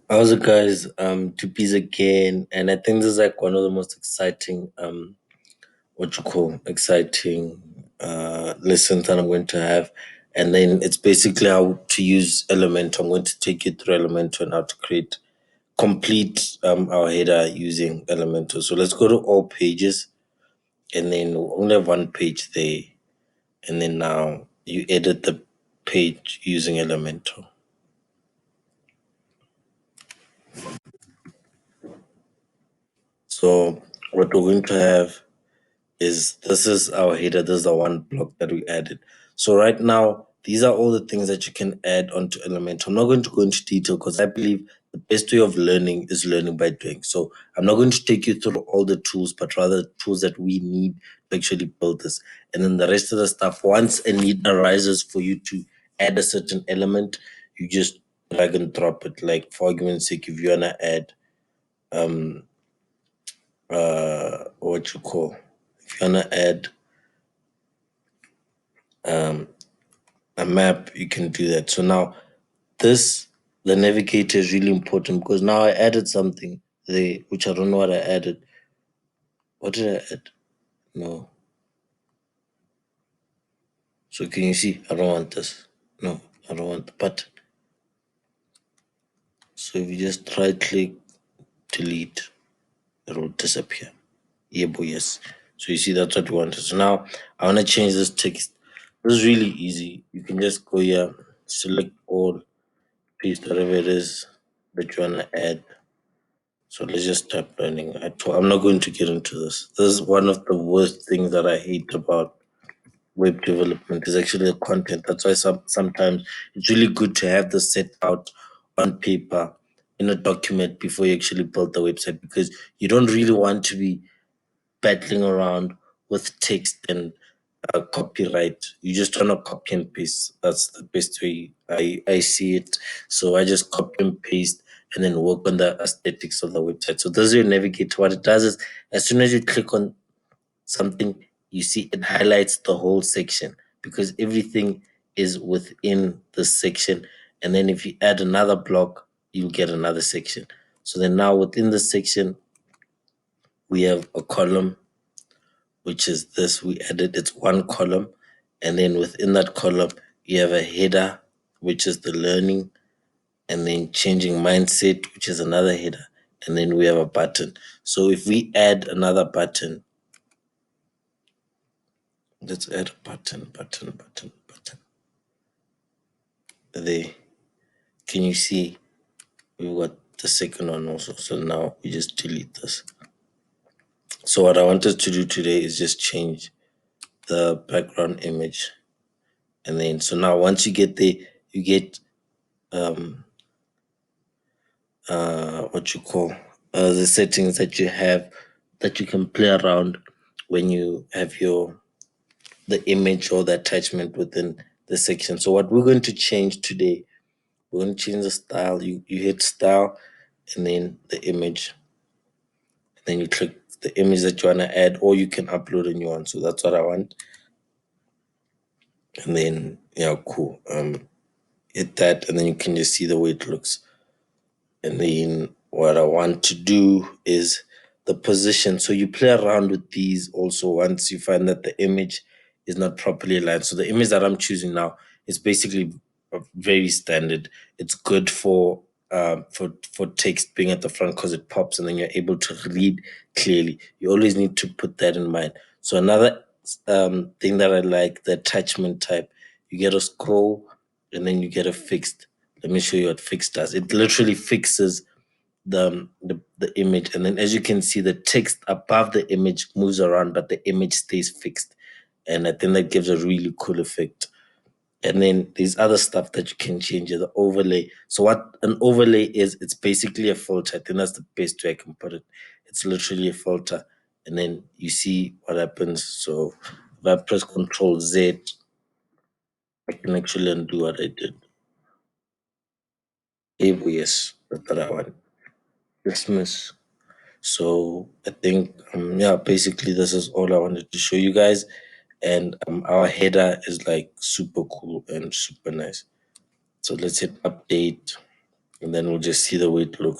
How's it, guys? Two P's again, and I think this is like one of the most exciting what you call exciting lessons that I'm going to have. And then it's basically how to use Elementor. I'm going to take you through Elementor and how to create complete our header using Elementor. So let's go to all pages, and then we'll only have one page there, and then now you edit the page using Elementor. So what we're going to have is this is our header. This is the one block that we added. So right now, these are all the things that you can add onto Elementor. I'm not going to go into detail because I believe the best way of learning is learning by doing. So I'm not going to take you through all the tools, but rather tools that we need to actually build this. And then the rest of the stuff, once a need arises for you to add a certain element, you just drag and drop it. Like for argument's sake, if you wanna add um what you call if you wanna add um, a map, you can do that. So now this, the navigator is really important because now I added something there, which I don't know what I added. What did I add? No. So can you see? I don't want this. No, I don't want the button. So if you just right click, delete, it will disappear. Yeah, boy, yes. So you see that's what we wanted. So now I want to change this text. This is really easy. You can just go here, select all, paste whatever it is that you want to add. So let's just start learning. I'm not going to get into this. This is one of the worst things that I hate about web development is actually the content. That's why sometimes it's really good to have this set out on paper in a document before you actually build the website because you don't really want to be battling around with text and copyright. You just want to copy and paste. That's the best way I see it. So I just copy and paste and then work on the aesthetics of the website. So this is your navigator. What it does is as soon as you click on something, you see it highlights the whole section because everything is within the section. And then if you add another block, you'll get another section. So then now within the section, we have a column, which is this. We added it's one column. And then within that column, you have a header, which is the learning, and then changing mindset, which is another header. And then we have a button. So if we add another button, let's add a button. There. Can you see we've got the second one also? So now we just delete this. So what I wanted to do today is just change the background image. And then so now once you get there, you get what you call the settings that you have that you can play around when you have the image or the attachment within the section. So what we're going to change today, we're going to change the style. You hit style and then the image, and then you click the image that you want to add, or you can upload a new one. So that's what I want. And then yeah, cool. Hit that, and then you can just see the way it looks. And then what I want to do is the position. So you play around with these also once you find that the image is not properly aligned. So the image that I'm choosing now is basically very standard. It's good for text being at the front because it pops and then you're able to read clearly. You always need to put that in mind. So another thing that I like, the attachment type, you get a scroll and then you get a fixed. Let me show you what fixed does. It literally fixes the image, and then as you can see, the text above the image moves around, but the image stays fixed. And I think that gives a really cool effect. And then there's other stuff that you can change, the overlay. So what an overlay is, it's basically a filter. I think that's the best way I can put it. It's literally a filter. And then you see what happens. So if I press Control Z, I can actually undo what I did. Yes, that's what I want. Dismiss. So I think yeah, basically this is all I wanted to show you guys. And our header is like super cool and super nice. So let's hit update. and then we'll just see the way it looks.